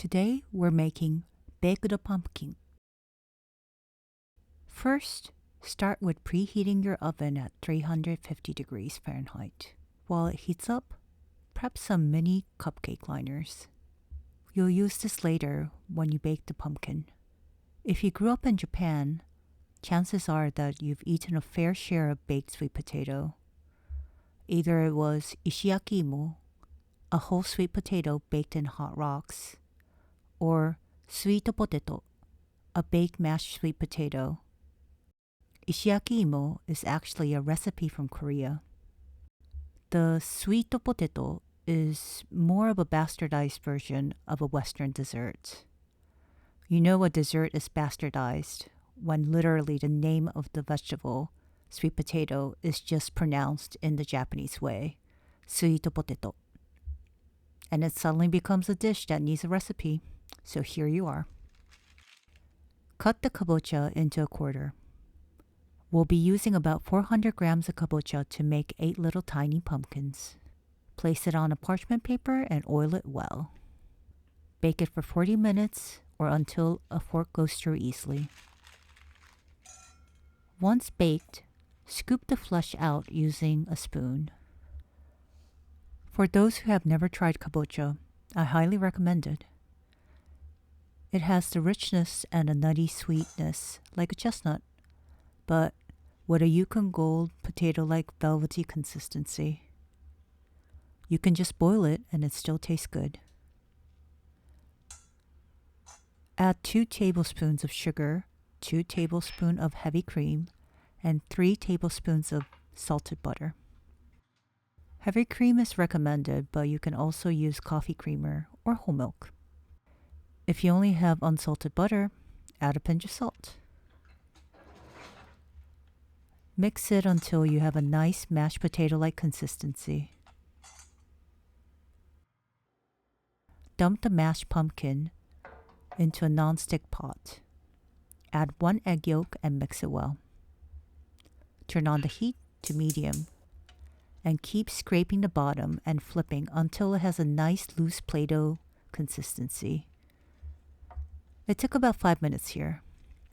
Today we're making baked pumpkin. First, start with preheating your oven at 350 degrees Fahrenheit. While it heats up, prep some mini cupcake liners. You'll use this later when you bake the pumpkin. If you grew up in Japan, chances are that you've eaten a fair share of baked sweet potato. Either it was ishiaki-imo, a whole sweet potato baked in hot rocks, or sweet potato, a baked mashed sweet potato. Ishiaki-imo is actually a recipe from Korea. The sweet potato is more of a bastardized version of a Western dessert. You know a dessert is bastardized when literally the name of the vegetable, sweet potato, is just pronounced in the Japanese way, sweet potato. And it suddenly becomes a dish that needs a recipe. So here you are. Cut the kabocha into a quarter. We'll be using about 400 grams of kabocha to make 8 little tiny pumpkins. Place it on a parchment paper and oil it well. Bake it for 40 minutes or until a fork goes through easily. Once baked, scoop the flesh out using a spoon. For those who have never tried kabocha, I highly recommend it. It has the richness and a nutty sweetness like a chestnut, but with a Yukon Gold potato-like velvety consistency. You can just boil it and it still tastes good. Add 2 tablespoons of sugar, 2 tablespoons of heavy cream, and 3 tablespoons of salted butter. Heavy cream is recommended, but you can also use coffee creamer or whole milk. If you only have unsalted butter, add a pinch of salt. Mix it until you have a nice mashed potato-like consistency. Dump the mashed pumpkin into a non-stick pot. Add 1 egg yolk and mix it well. Turn on the heat to medium and keep scraping the bottom and flipping until it has a nice loose Play-Doh consistency. It took about 5 minutes here,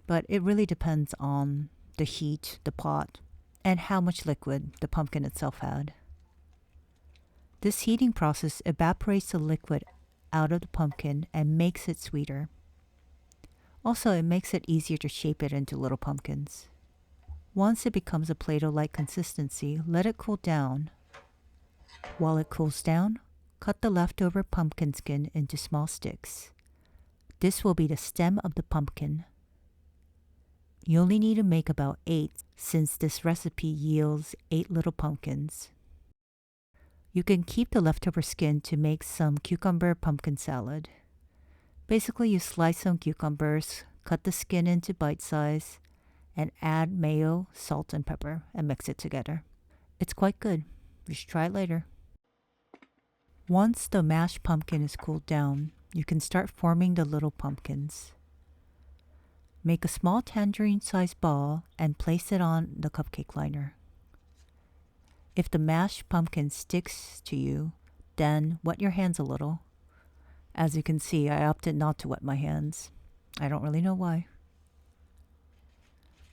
but it really depends on the heat, the pot, and how much liquid the pumpkin itself had. This heating process evaporates the liquid out of the pumpkin and makes it sweeter. Also, it makes it easier to shape it into little pumpkins. Once it becomes a Play-Doh-like consistency, let it cool down. While it cools down, cut the leftover pumpkin skin into small sticks. This will be the stem of the pumpkin. You only need to make about 8 since this recipe yields 8 little pumpkins. You can keep the leftover skin to make some cucumber pumpkin salad. Basically, you slice some cucumbers, cut the skin into bite size, and add mayo, salt, and pepper and mix it together. It's quite good. You should try it later. Once the mashed pumpkin is cooled down, you can start forming the little pumpkins. Make a small tangerine-sized ball and place it on the cupcake liner. If the mashed pumpkin sticks to you, then wet your hands a little. As you can see, I opted not to wet my hands. I don't really know why.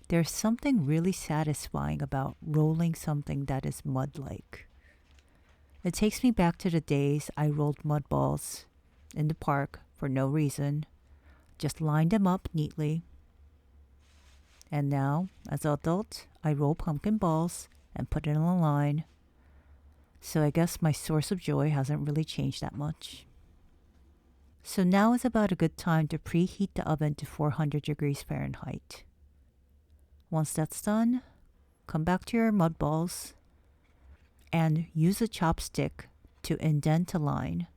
There's something really satisfying about rolling something that is mud-like. It takes me back to the days I rolled mud balls in the park for no reason. Just lined them up neatly. And now, as an adult, I roll pumpkin balls and put it on a line. So I guess my source of joy hasn't really changed that much. So now is about a good time to preheat the oven to 400 degrees Fahrenheit. Once that's done, come back to your mud balls and use a chopstick to indent a line.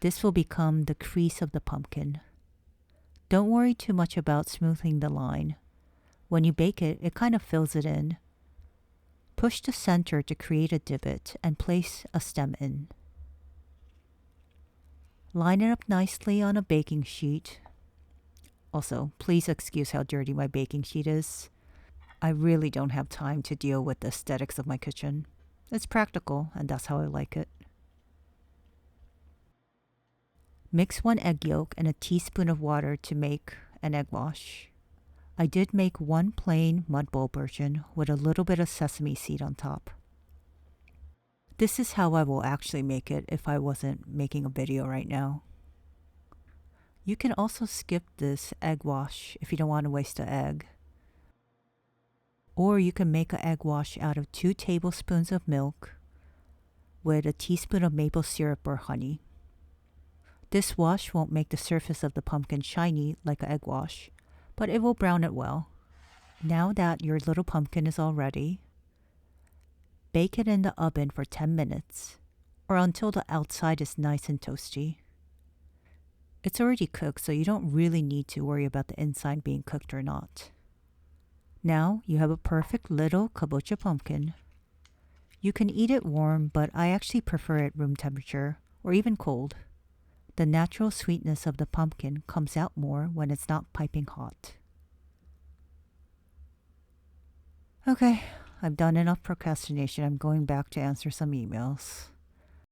This will become the crease of the pumpkin. Don't worry too much about smoothing the line. When you bake it, it kind of fills it in. Push the center to create a divot and place a stem in. Line it up nicely on a baking sheet. Also, please excuse how dirty my baking sheet is. I really don't have time to deal with the aesthetics of my kitchen. It's practical, and that's how I like it. Mix 1 egg yolk and a teaspoon of water to make an egg wash. I did make one plain mud bowl version with a little bit of sesame seed on top. This is how I will actually make it if I wasn't making a video right now. You can also skip this egg wash if you don't want to waste an egg. Or you can make an egg wash out of 2 tablespoons of milk with a teaspoon of maple syrup or honey. This wash won't make the surface of the pumpkin shiny like an egg wash, but it will brown it well. Now that your little pumpkin is all ready, bake it in the oven for 10 minutes or until the outside is nice and toasty. It's already cooked, so you don't really need to worry about the inside being cooked or not. Now you have a perfect little kabocha pumpkin. You can eat it warm, but I actually prefer it room temperature or even cold. The natural sweetness of the pumpkin comes out more when it's not piping hot. Okay, I've done enough procrastination. I'm going back to answer some emails.